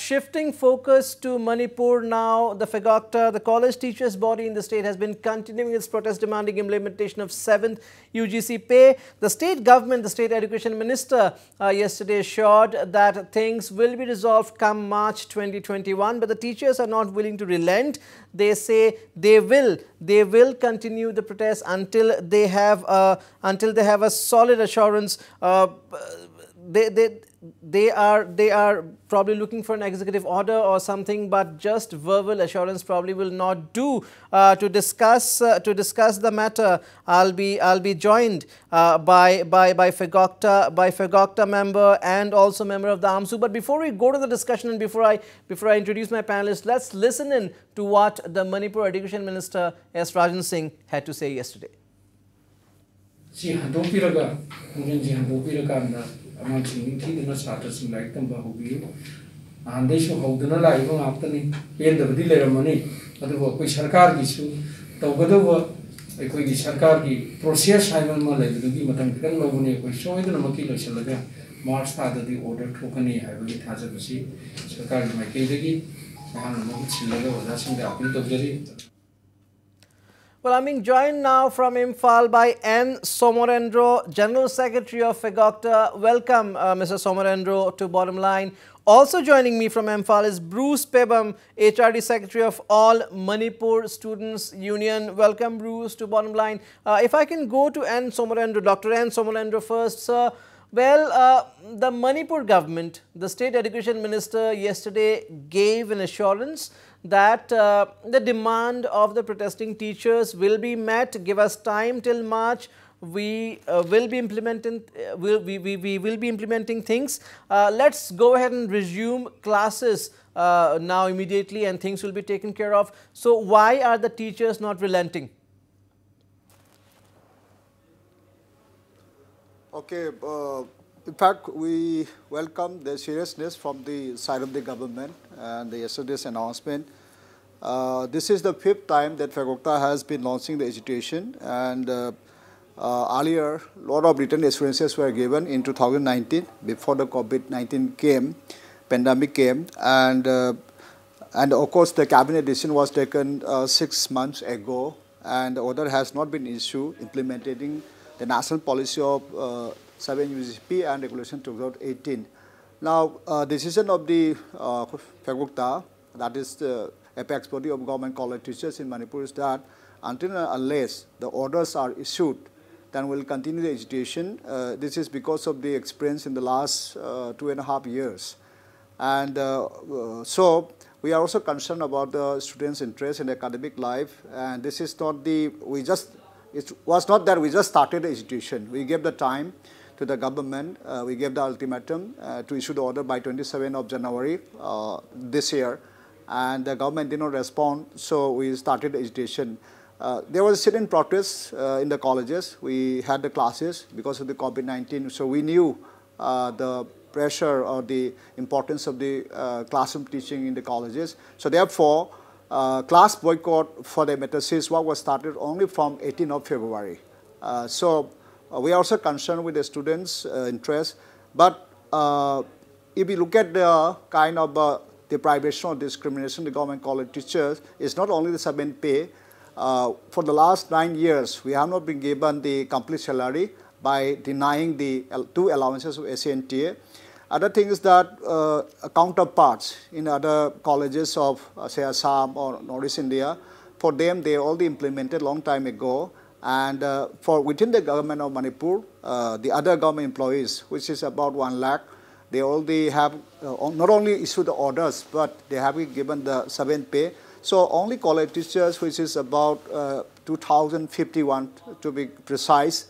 Shifting focus to Manipur now, the FEGOCTA, the college teachers body in the state, has been continuing its protest demanding implementation of 7th UGC pay. The state government, the state education minister yesterday assured that things will be resolved come March 2021, but the teachers are not willing to relent. They say they will continue the protest until they have a solid assurance. They are probably looking for an executive order or something, but just verbal assurance probably will not do. To discuss the matter, I'll be joined by FEGOCTA member and also member of the AMSU. But before we go to the discussion and before I introduce my panelists, let's listen in to what the Manipur Education Minister S. Rajan Singh had to say yesterday. Among the starters in like them, and they should hold the life after the end of the later money. But the work with Sarkar issue, the Godova, a quick Sarkar process, I will not let the Matan Lovuni, which show the Makilo Shalaga, March started the order Tokani, I will get hazard to see Sarkar my Kagi, and Chilaga was asking the appeal of the. Well, I'm being joined now from Imphal by N. Somorendro, General Secretary of FEGOCTA. Welcome, Mr. Somorendro, to Bottom Line. Also joining me from Imphal is Bruce Pebam, HRD Secretary of All Manipur Students Union. Welcome, Bruce, to Bottom Line. If I can go to N. Somorendro, Dr. N. Somorendro first, sir. Well, the Manipur government, the state education minister yesterday gave an assurance that the demand of the protesting teachers will be met. Give us time till March. We will be implementing. We will be implementing things. Let's go ahead and resume classes now immediately, and things will be taken care of. So, why are the teachers not relenting? Okay. In fact, we welcome the seriousness from the side of the government and yesterday's announcement. This is the 5th time that FEGOCTA has been launching the agitation, and earlier, a lot of written assurances were given in 2019 before the COVID-19 pandemic came, and of course the cabinet decision was taken 6 months ago, and the order has not been issued implementing the national policy of 7 UGP and Regulation 2018. Now, decision of the FEGOCTA, that is the apex body of government college teachers in Manipur, is that until and unless the orders are issued, then we'll continue the agitation. This is because of the experience in the last 2.5 years. And so, we are also concerned about the students' interest in academic life, and this is not the, it was not that we just started the agitation. We gave the time to the government. We gave the ultimatum to issue the order by 27th of January this year, and the government did not respond, so we started the agitation. There was a sit-in protest in the colleges. We had the classes because of the COVID-19, so we knew the pressure or the importance of the classroom teaching in the colleges. So therefore, class boycott for the metasis work was started only from 18th of February. We are also concerned with the students' interest, but if you look at the kind of deprivation or discrimination the government college teachers, it's not only the sub-end pay. For the last 9 years, we have not been given the complete salary by denying the 2 allowances of SANTA. Other thing is that counterparts in other colleges of say Assam or Northeast India, for them they already implemented long time ago. And for within the government of Manipur, the other government employees, which is about 1 lakh, they already have not only issued the orders, but they have been given the sub-end pay. So only college teachers, which is about 2,051 to be precise,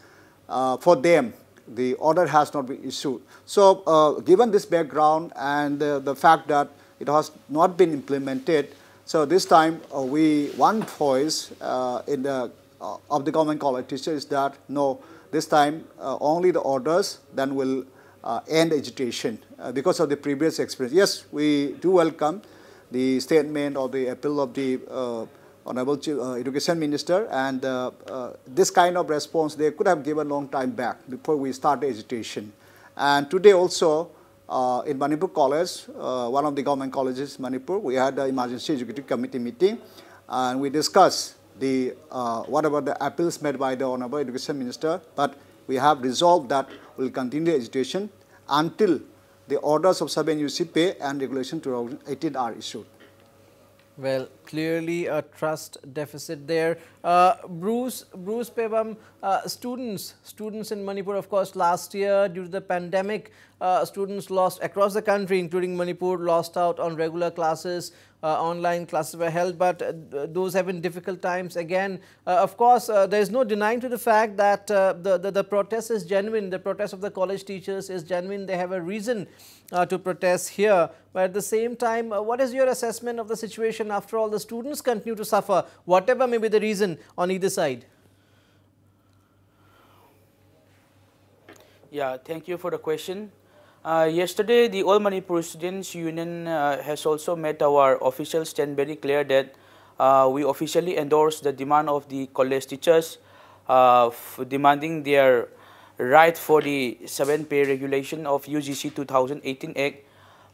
for them, the order has not been issued. So given this background and the fact that it has not been implemented, so this time one voice in the of the government college teachers is that no, this time only the orders then will end agitation because of the previous experience. Yes, we do welcome the statement or the appeal of the Honorable Education Minister, and this kind of response they could have given long time back before we start the agitation. And today also in Manipur College, one of the government colleges in Manipur, we had the Emergency Executive Committee meeting, and we discussed the whatever the appeals made by the Honorable Education Minister, but we have resolved that we will continue education until the orders of sub-NUC pay and regulation 2018 are issued. Well, clearly a trust deficit there. Bruce Pebam, students in Manipur, of course, last year due to the pandemic, students lost across the country, including Manipur, lost out on regular classes. Online classes were held, but those have been difficult times. Again, of course, there is no denying to the fact that the protest is genuine. The protest of the college teachers is genuine. They have a reason to protest here. But at the same time, what is your assessment of the situation? After all, the students continue to suffer, whatever may be the reason on either side. Yeah, thank you for the question. Yesterday, the All Manipur Students Union has also made our official stand very clear that we officially endorse the demand of the college teachers demanding their right for the 7th pay regulation of UGC 2018 Act.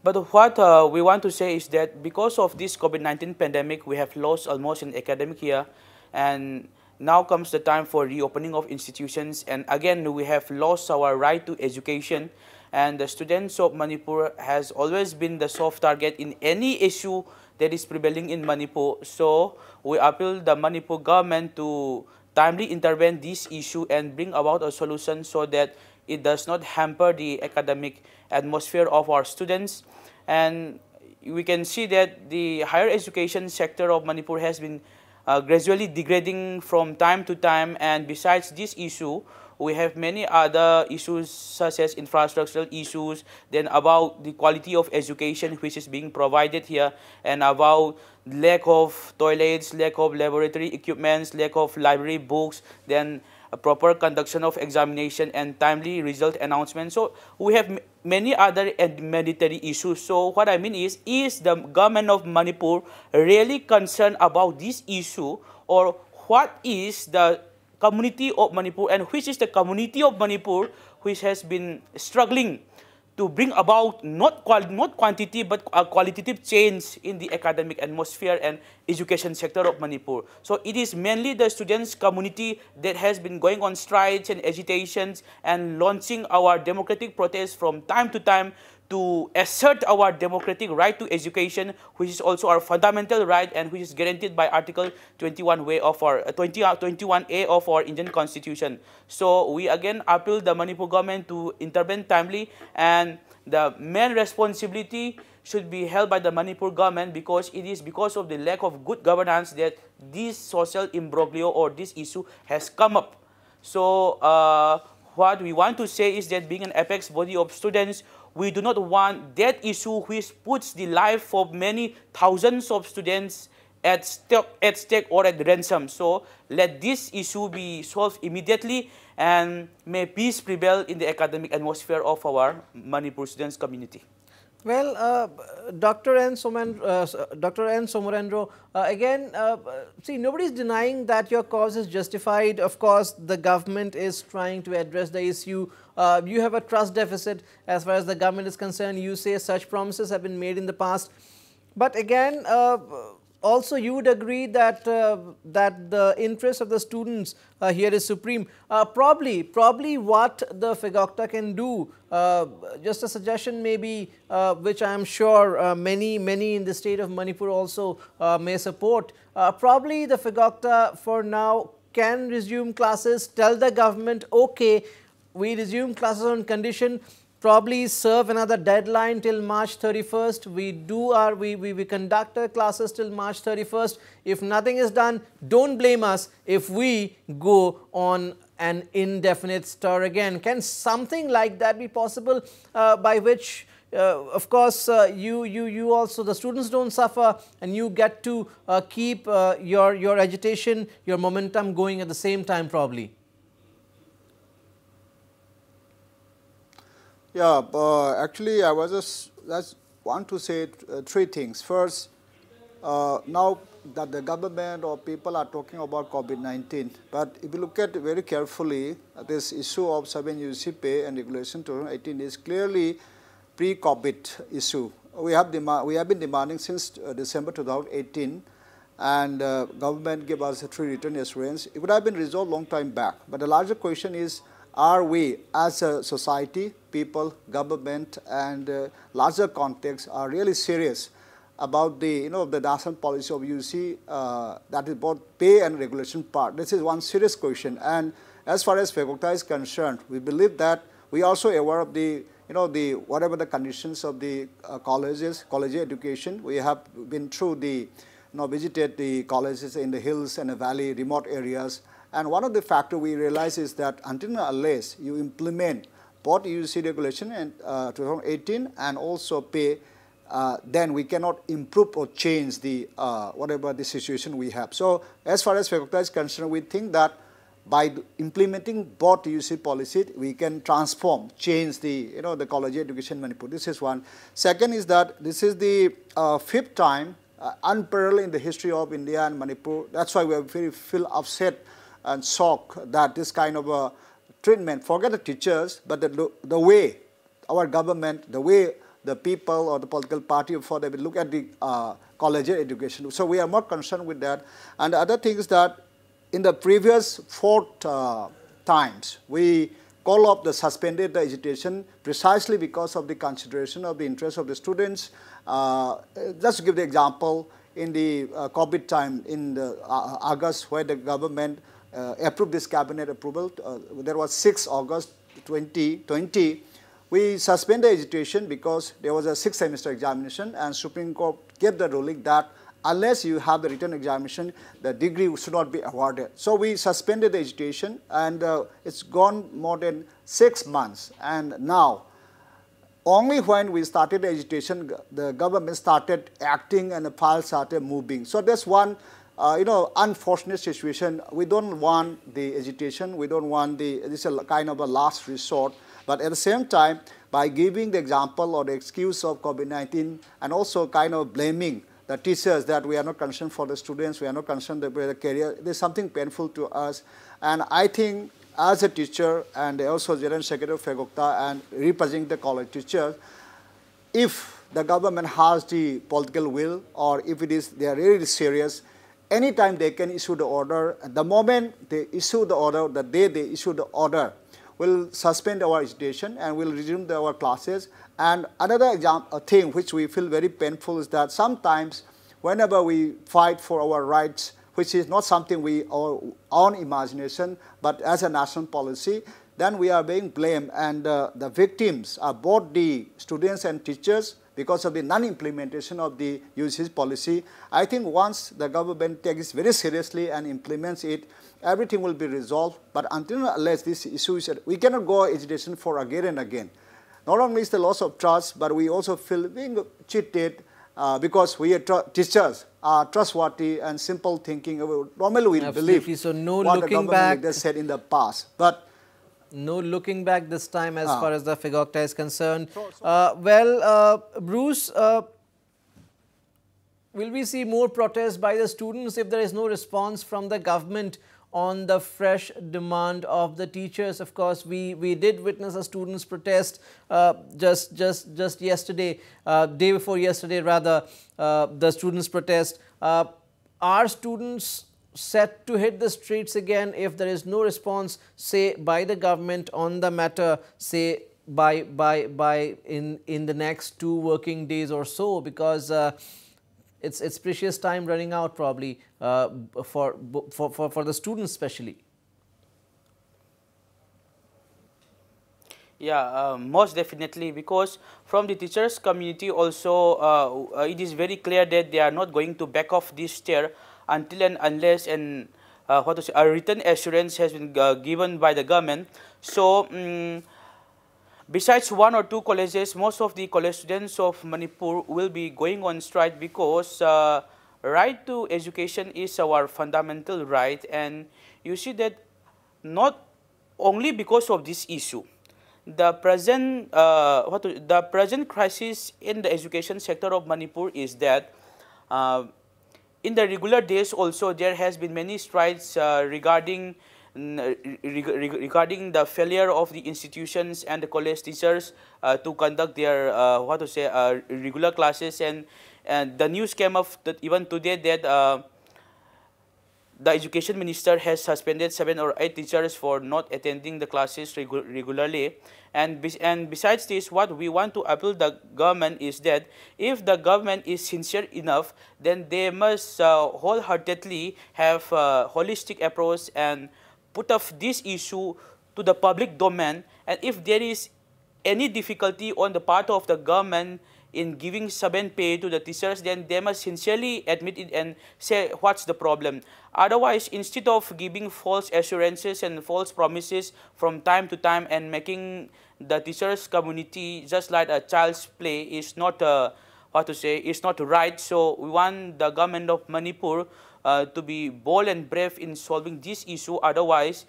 But what we want to say is that because of this COVID-19 pandemic, we have lost almost an academic year, and now comes the time for reopening of institutions, and again we have lost our right to education. And the students of Manipur has always been the soft target in any issue that is prevailing in Manipur. So we appeal the Manipur government to timely intervene this issue and bring about a solution so that it does not hamper the academic atmosphere of our students. And we can see that the higher education sector of Manipur has been gradually degrading from time to time, and besides this issue, we have many other issues such as infrastructural issues, then about the quality of education which is being provided here, and about lack of toilets, lack of laboratory equipments, lack of library books, then a proper conduction of examination and timely result announcement. So we have many other mandatory issues. So what I mean is the government of Manipur really concerned about this issue, or what is the community of Manipur, and which is the community of Manipur which has been struggling to bring about not quantity but a qualitative change in the academic atmosphere and education sector of Manipur. So it is mainly the students community that has been going on strikes and agitations and launching our democratic protests from time to time to assert our democratic right to education, which is also our fundamental right and which is guaranteed by Article 21A of our 21A of our Indian Constitution. So we again appeal the Manipur government to intervene timely, and the main responsibility should be held by the Manipur government, because it is because of the lack of good governance that this social imbroglio or this issue has come up. So what we want to say is that being an apex body of students, we do not want that issue which puts the life of many thousands of students at stake or at ransom. So let this issue be solved immediately, and may peace prevail in the academic atmosphere of our Manipur students community. Well, Dr. N. Somorendro, again, see, nobody is denying that your cause is justified. Of course, the government is trying to address the issue. You have a trust deficit as far as the government is concerned. You say such promises have been made in the past. But again, also you would agree that that the interest of the students here is supreme. Probably what the FEGOCTA can do, just a suggestion maybe, which I am sure many in the state of Manipur also may support. Probably the FEGOCTA for now can resume classes, tell the government, okay, we resume classes on condition, probably serve another deadline till March 31st. We conduct our classes till March 31st. If nothing is done, don't blame us if we go on an indefinite stir again. Can something like that be possible, by which of course you also, the students don't suffer and you get to keep your agitation, your momentum going at the same time probably? Yeah, actually, I just want to say three things. First, now that the government or people are talking about COVID-19, but if you look at it very carefully, this issue of 7 UGC pay and regulation 2018 is clearly pre-COVID issue. We have been demanding since December 2018, and government gave us a 3 written assurance. It would have been resolved long time back. But the larger question is, are we as a society, people, government, and larger context are really serious about the the national policy of UC, that is both pay and regulation part? This is one serious question. And as far as FEGOCTA is concerned, we believe that we are also aware of the whatever the conditions of the college education. We have been through visited the colleges in the hills and the valley, remote areas. And one of the factors we realize is that until and unless you implement both UC regulation and 2018 and also pay, then we cannot improve or change the whatever the situation we have. So as far as FEGOCTA is concerned, we think that by implementing both UC policy, we can transform, change the the college education in Manipur. This is one. Second is that this is the 5th time, unparalleled in the history of India and Manipur. That's why we feel upset and shocked that this kind of a treatment, forget the teachers, but the way our government, the way the people or the political party for they will look at the college education. So we are more concerned with that. And the other thing is that in the previous 4 times, we call up the suspended the agitation precisely because of the consideration of the interest of the students. Just to give the example, in the COVID time in the August, where the government approved this cabinet approval, there was 6 August 2020, we suspended agitation because there was a 6th semester examination, and Supreme Court gave the ruling that unless you have the written examination, the degree should not be awarded. So we suspended the agitation, and it's gone more than 6 months. And now, only when we started the agitation, the government started acting and the files started moving. So that's one unfortunate situation. We don't want the agitation. We don't want this is a kind of a last resort. But at the same time, by giving the example or the excuse of COVID-19 and also kind of blaming the teachers that we are not concerned for the students, we are not concerned with the career, there's something painful to us. And I think as a teacher and also General Secretary of FEGOCTA and representing the college teachers, if the government has the political will or if they are really serious, anytime they can issue the order. The moment they issue the order, the day they issue the order, we'll suspend our agitation and we'll resume our classes. And another thing which we feel very painful is that sometimes whenever we fight for our rights, which is not something our own imagination, but as a national policy, then we are being blamed, and the victims are both the students and teachers because of the non-implementation of the UGC policy. I think once the government takes it very seriously and implements it, everything will be resolved. But until unless this issue is, we cannot go agitation for again and again. Not only is the loss of trust, but we also feel being cheated because we are teachers are trustworthy and simple thinking. Normally we believe so no what the looking government back said in the past. But no looking back this time as far as the FEGOCTA is concerned. Bruce, will we see more protests by the students if there is no response from the government on the fresh demand of the teachers? Of course, we did witness a students' protest just yesterday, day before yesterday rather, the students' protest. Are students set to hit the streets again if there is no response, say, by the government on the matter, say by in the next 2 working days or so, because it's precious time running out probably for the students especially. Yeah, most definitely, because from the teachers community also it is very clear that they are not going to back off this chair until and unless a written assurance has been given by the government. So besides 1 or 2 colleges, most of the college students of Manipur will be going on strike because right to education is our fundamental right, and you see that not only because of this issue. The present crisis in the education sector of Manipur is that in the regular days also there has been many strikes regarding regarding the failure of the institutions and the college teachers to conduct their regular classes, and the news came up that even today that the education minister has suspended 7 or 8 teachers for not attending the classes regularly. And besides this, what we want to appeal the government is that if the government is sincere enough, then they must wholeheartedly have a holistic approach and put off this issue to the public domain. And if there is any difficulty on the part of the government in giving sub-and pay to the teachers, then they must sincerely admit it and say what's the problem. Otherwise, instead of giving false assurances and false promises from time to time and making the teachers community just like a child's play is not is not right. So we want the government of Manipur to be bold and brave in solving this issue. Otherwise,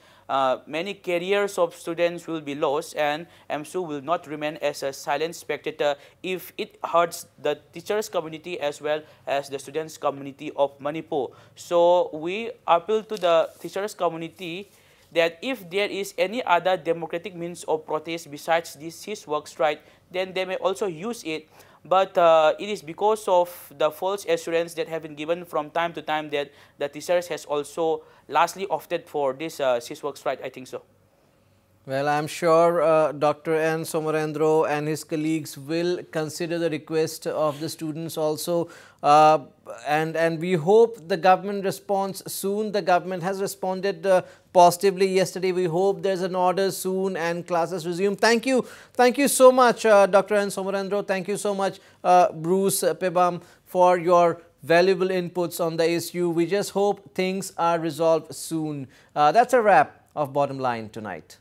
many careers of students will be lost, and AMSU will not remain as a silent spectator if it hurts the teachers community as well as the students community of Manipur. So we appeal to the teachers community that if there is any other democratic means of protest besides this work strike, then they may also use it. But it is because of the false assurance that have been given from time to time that the teachers has also lastly opted for this work strike, I think so. Well, I'm sure Dr. N. Somorendro and his colleagues will consider the request of the students also, and we hope the government responds soon. The government has responded positively yesterday. We hope there's an order soon and classes resume. Thank you so much, Dr. N. Somorendro. Thank you so much, Bruce Pebam, for your valuable inputs on the issue. We just hope things are resolved soon. That's a wrap of Bottom Line tonight.